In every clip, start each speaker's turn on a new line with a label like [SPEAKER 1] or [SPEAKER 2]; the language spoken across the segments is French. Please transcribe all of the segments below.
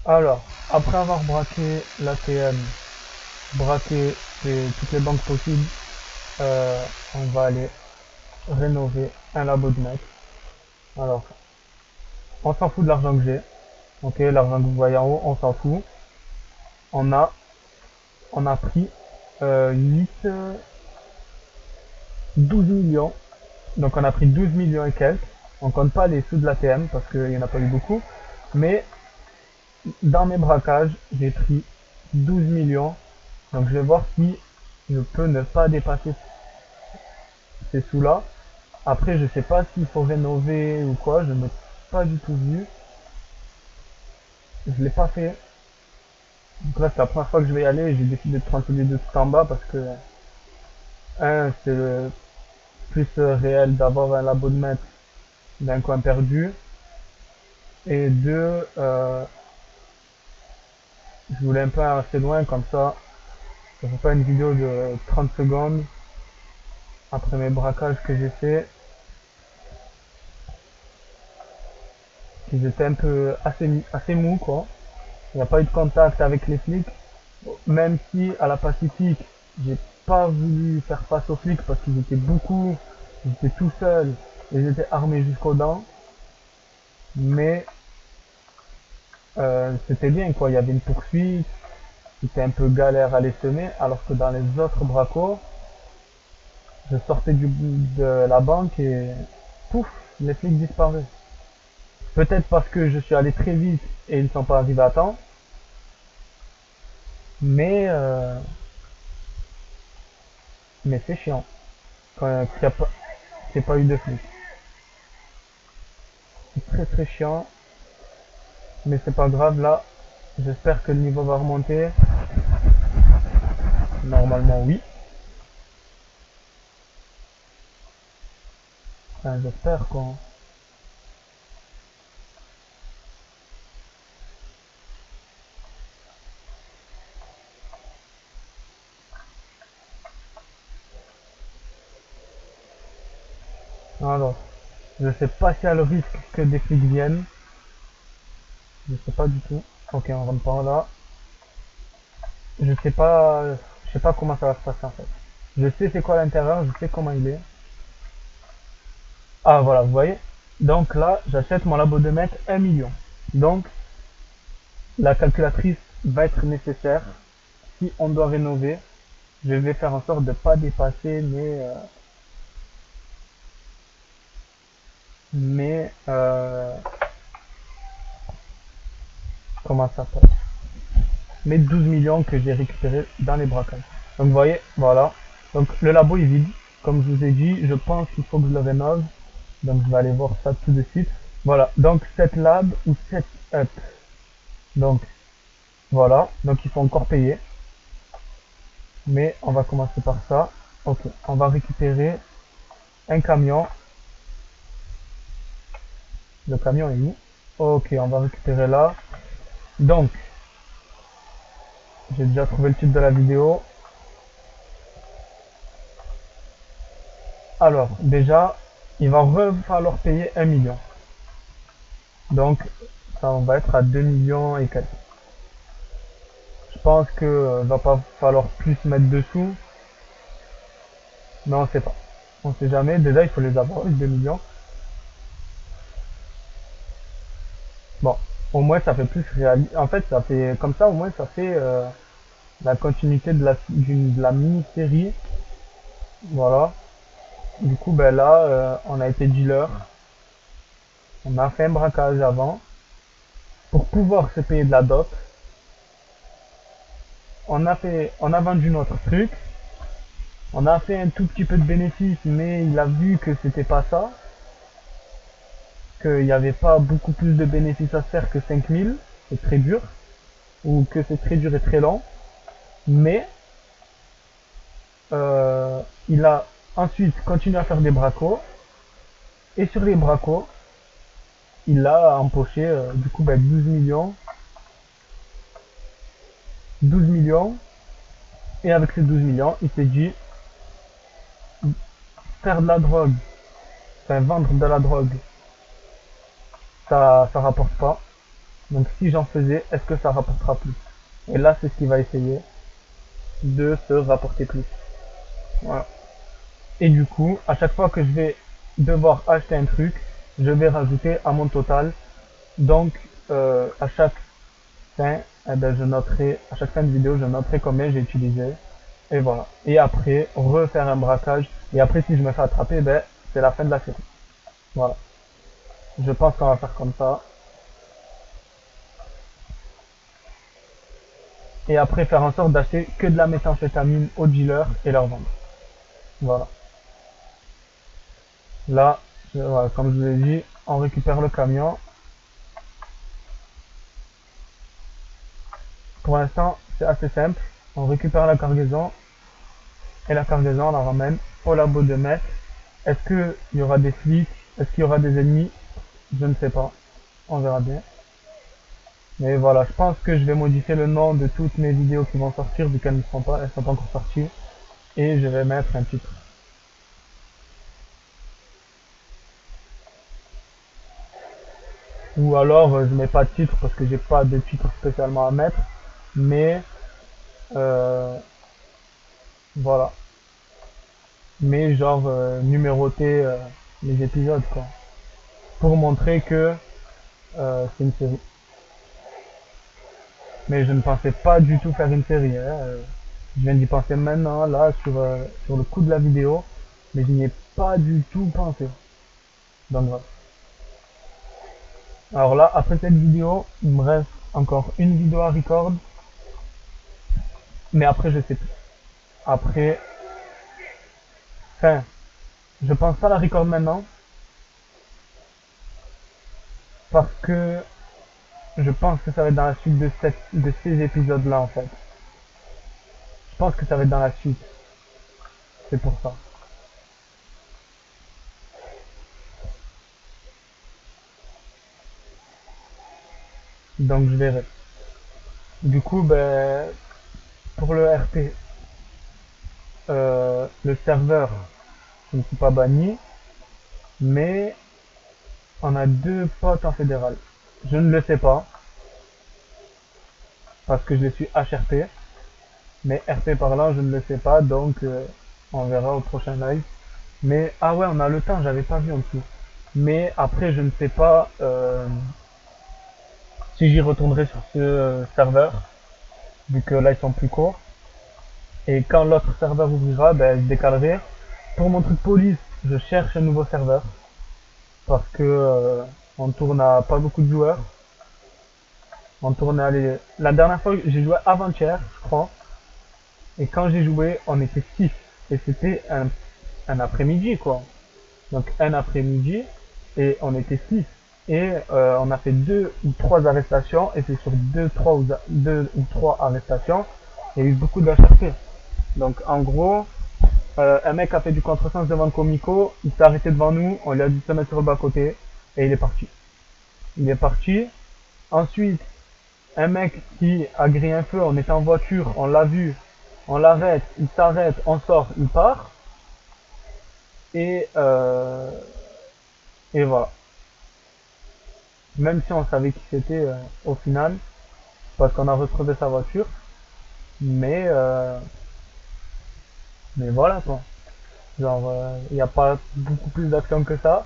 [SPEAKER 1] Alors, après avoir braqué l'ATM, braqué toutes les banques possibles, on va aller rénover un labo de maître. Alors, on s'en fout de l'argent que j'ai. Ok, l'argent que vous voyez en haut, on s'en fout. On a, on a pris 8, 12 millions. Donc on a pris 12 millions et quelques. On compte pas les sous de l'ATM parce qu'il n'y en a pas eu beaucoup. Mais dans mes braquages, j'ai pris 12 millions. Donc je vais voir si je peux ne pas dépasser ces sous-là. Après, je sais pas s'il faut rénover ou quoi. Je n'ai pas du tout vu. Je l'ai pas fait. Donc là, c'est la première fois que je vais y aller et j'ai décidé de prendre celui de tout en bas parce que, c'est le plus réel d'avoir un labo de maître d'un coin perdu. Et deux, je voulais un peu assez loin comme ça fait pas une vidéo de 30 secondes après mes braquages que j'ai fait, qu'ils étaient un peu assez mous quoi. Il n'y a pas eu de contact avec les flics, même si à la Pacifique, j'ai pas voulu faire face aux flics parce qu'ils étaient beaucoup, ils étaient tout seuls, ils étaient armés jusqu'aux dents, mais c'était bien quoi, il y avait une poursuite, c'était un peu galère à les semer, alors que dans les autres bracos, je sortais de la banque et pouf, les flics disparaissent. Peut-être parce que je suis allé très vite et ils ne sont pas arrivés à temps, mais mais c'est chiant quand il n'y a pas, qu'il n'y ait pas eu de flics. C'est très très chiant, mais c'est pas grave là. J'espère que le niveau va remonter. Normalement oui. Enfin, j'espère quoi. Alors, je sais pas s'il y a le risque que des flics viennent. Je sais pas du tout. Ok, on rentre par là. Je sais pas comment ça va se passer en fait. Je sais c'est quoi l'intérieur, je sais comment il est. Ah voilà, vous voyez. Donc là, j'achète mon labo de mètre 1 million. Donc, la calculatrice va être nécessaire. Si on doit rénover, je vais faire en sorte de ne pas dépasser mes comment ça s'appelle, mes 12 millions que j'ai récupérés dans les braquages. Donc vous voyez, voilà. Donc le labo est vide. Comme je vous ai dit, je pense qu'il faut que je le rénove. Donc je vais aller voir ça tout de suite. Voilà, donc cette lab ou cette up. Donc voilà, donc il faut encore payer. Mais on va commencer par ça. Ok, on va récupérer un camion. Le camion est où? Ok, on va récupérer là. Donc, j'ai déjà trouvé le titre de la vidéo. Alors, déjà, il va falloir payer 1 million. Donc, ça, on va être à 2 millions et quelques. Je pense que va pas falloir plus mettre dessous, mais on sait pas. On sait jamais. Déjà, il faut les avoir, les 2 millions. Bon, au moins, ça fait plus réaliste. En fait, ça fait comme ça, au moins, ça fait la continuité de la mini-série. Voilà. Du coup, ben là, on a été dealer. On a fait un braquage avant. Pour pouvoir se payer de la dot, on a vendu notre truc. On a fait un tout petit peu de bénéfice, mais il a vu que c'était pas ça. Qu'il n'y avait pas beaucoup plus de bénéfices à faire que 5000. C'est très dur. Ou que c'est très dur et très long. Mais, il a ensuite continué à faire des bracos. Et sur les bracos, il a empoché du coup 12 millions. 12 millions. Et avec ces 12 millions, il s'est dit, faire de la drogue, enfin vendre de la drogue, ça rapporte pas. Donc si j'en faisais, est-ce que ça rapportera plus? Et là, c'est ce qui va essayer de se rapporter plus. Voilà. Et du coup, à chaque fois que je vais devoir acheter un truc, je vais rajouter à mon total. Donc, à chaque fin, eh ben, je noterai, à chaque fin de vidéo, je noterai combien j'ai utilisé. Et voilà. Et après, refaire un braquage. Et après, si je me fais attraper, ben, c'est la fin de la série. Voilà. Je pense qu'on va faire comme ça. Et après, faire en sorte d'acheter que de la méthamphétamine aux dealers et leur vendre. Voilà. Là, voilà, comme je vous ai dit, on récupère le camion. Pour l'instant, c'est assez simple. On récupère la cargaison. Et la cargaison, on la ramène au labo de maître. Est-ce qu'il y aura des flics? Est-ce qu'il y aura des ennemis? Je ne sais pas. On verra bien. Mais voilà, je pense que je vais modifier le nom de toutes mes vidéos qui vont sortir vu qu'elles ne sont pas, elles sont pas encore sorties. Et je vais mettre un titre. Ou alors je mets pas de titre parce que j'ai pas de titre spécialement à mettre. Mais euh, voilà. Mais genre numéroter les épisodes quoi. Pour montrer que c'est une série. Mais je ne pensais pas du tout faire une série. Hein. Je viens d'y penser maintenant, là, sur le coup de la vidéo. Mais je n'y ai pas du tout pensé. Donc voilà. Alors là, après cette vidéo, il me reste encore une vidéo à record. Mais après, je sais plus. Après, enfin, je pense pas la record maintenant. Parce que je pense que ça va être dans la suite de ces épisodes-là, en fait. Je pense que ça va être dans la suite. C'est pour ça. Donc je verrai. Du coup, ben, pour le RP, le serveur, je ne suis pas banni, mais on a deux potes en fédéral. Je ne le sais pas, parce que je les suis HRP, mais RP parlant, je ne le sais pas, donc on verra au prochain live. Mais, ah ouais, on a le temps, j'avais pas vu en dessous. Mais après, je ne sais pas si j'y retournerai sur ce serveur, vu que là, ils sont plus courts. Et quand l'autre serveur ouvrira, ben, je décalerai. Pour mon truc police, je cherche un nouveau serveur. Parce que on tourne à pas beaucoup de joueurs. On tourne à La dernière fois, j'ai joué avant-hier, je crois. Et quand j'ai joué, on était 6. Et c'était un après-midi, quoi. Donc un après-midi, et on était 6. Et on a fait 2 ou 3 arrestations, et c'est sur 2 ou 3 arrestations, il y a eu beaucoup d'HRP. Donc en gros, un mec a fait du contresens devant le comico, il s'est arrêté devant nous, on lui a dit de se mettre sur le bas-côté, et il est parti. Il est parti. Ensuite, un mec qui a grillé un feu, on était en voiture, on l'a vu, on l'arrête, il s'arrête, on sort, il part. Et, et voilà. Même si on savait qui c'était au final, parce qu'on a retrouvé sa voiture. Mais, euh, mais voilà quoi. Genre, il n'y a pas beaucoup plus d'action que ça.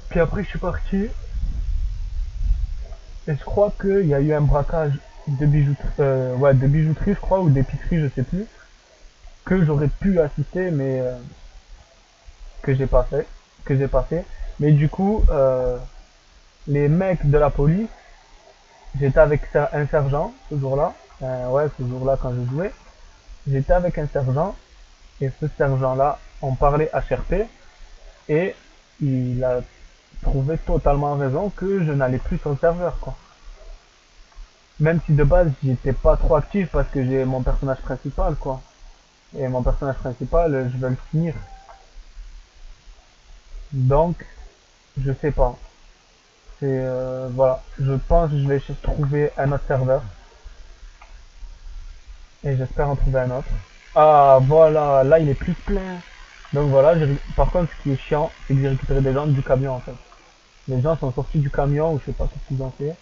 [SPEAKER 1] Puis après, je suis parti. Et je crois qu'il y a eu un braquage de bijouterie, je crois, ou d'épicerie, je sais plus. Que j'aurais pu assister, mais que j'ai pas fait. Que j'ai pas fait. Mais du coup, les mecs de la police, j'étais avec un sergent ce jour-là. Ouais, ce jour-là quand je jouais. J'étais avec un sergent. Et ce sergent-là, on parlait HRP. Et il a trouvé totalement raison que je n'allais plus sur le serveur, quoi. Même si de base, j'étais pas trop actif parce que j'ai mon personnage principal, quoi. Et mon personnage principal, je vais le finir. Donc, je sais pas. C'est voilà. Je pense que je vais trouver un autre serveur. Et j'espère en trouver un autre. Ah voilà, là il est plus plein. Donc voilà, par contre ce qui est chiant, c'est que j'ai récupéré des gens du camion en fait. Les gens sont sortis du camion ou je sais pas ce qu'ils ont fait.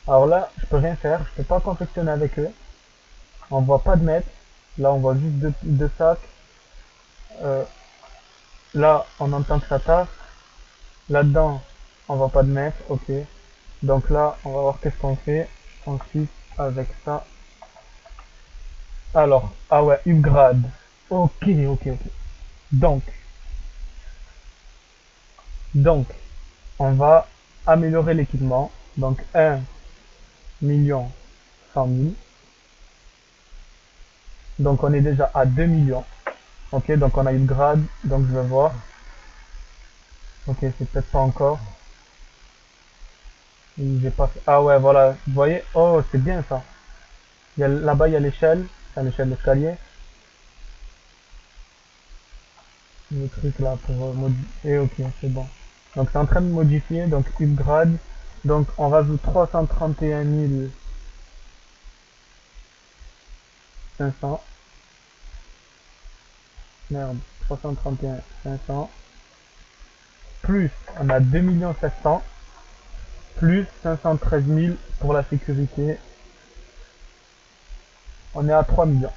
[SPEAKER 1] Alors là, je peux rien faire, je peux pas confectionner avec eux. On voit pas de mètres. Là, on voit juste deux sacs. Euh, Là, on entend que ça tasse. Là-dedans, on voit pas de mètres. Ok. Donc là, on va voir qu'est-ce qu'on fait. Ensuite, avec ça. Alors, ah ouais, upgrade. Ok, ok, ok. Donc, donc, on va améliorer l'équipement. Donc, 1 100 000. Donc, on est déjà à 2 millions. Ok, donc on a upgrade. Donc, je vais voir. Ok, c'est peut-être pas encore. J'ai pas fait. Ah ouais, voilà. Vous voyez? Oh, c'est bien ça. Là-bas, il y a l'échelle. C'est l'échelle d'escalier. Le truc là pour modifier. Ok, c'est bon. Donc, c'est en train de modifier. Donc, upgrade. Donc, on rajoute 331 500. Merde. 331 500. Plus, on a 2 700 000. Plus 513 000 pour la sécurité. On est à 3 millions.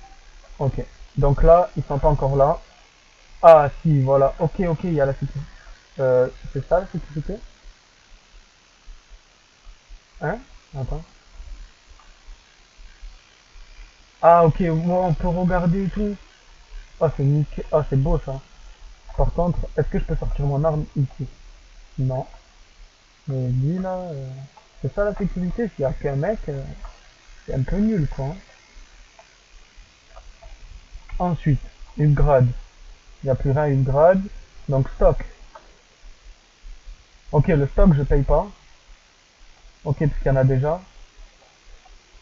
[SPEAKER 1] Ok. Donc là, ils sont pas encore là. Ah si, voilà. Ok, ok, il y a la sécurité. C'est ça la sécurité? Hein? Attends. Ah ok, moi on peut regarder et tout. Ah c'est nickel. Ah c'est beau ça. Par contre, est-ce que je peux sortir mon arme ici? Non. Mais lui là, c'est ça la sécurité. S'il y a qu'un mec, c'est un peu nul quoi, hein. Ensuite, une grade. Il n'y a plus rien, une grade. Donc stock. Ok, le stock je paye pas. Ok, parce qu'il y en a déjà,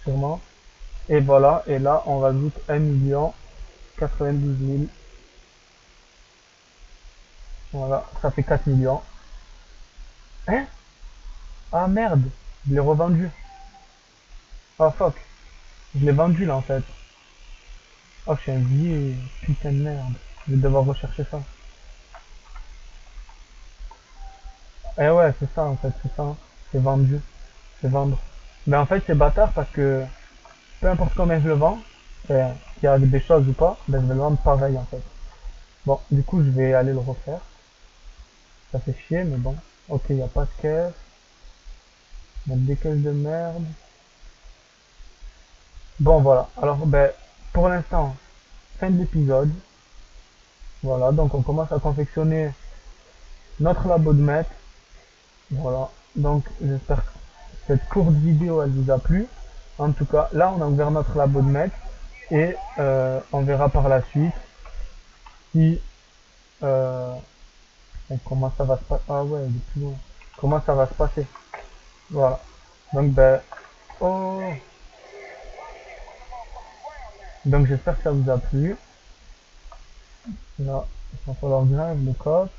[SPEAKER 1] sûrement. Et voilà, et là on rajoute 1 092 000. Voilà, ça fait 4 millions. Hein? Ah merde, je l'ai revendu. Ah fuck, je l'ai vendu là en fait. Oh, je suis un vieil putain de merde. Je vais devoir rechercher ça. Eh ouais, c'est ça en fait, c'est ça. C'est vendu, c'est vendre. Mais en fait, c'est bâtard parce que peu importe combien je le vends, qu'il y a des choses ou pas, ben je vais le vendre pareil en fait. Bon, du coup, je vais aller le refaire. Ça fait chier, mais bon. Ok, il n'y a pas de caisse. Il y a des caisses de merde. Bon, voilà. Alors, ben, pour l'instant, fin de l'épisode. Voilà, donc on commence à confectionner notre labo de maître. Voilà, donc j'espère que cette courte vidéo elle vous a plu. En tout cas, là on a ouvert notre labo de maître et on verra par la suite si euh, comment ça va se passer. Ah ouais, il est plus loin. Comment ça va se passer. Voilà. Donc ben oh donc j'espère que ça vous a plu. Là, il va falloir grave le coffre.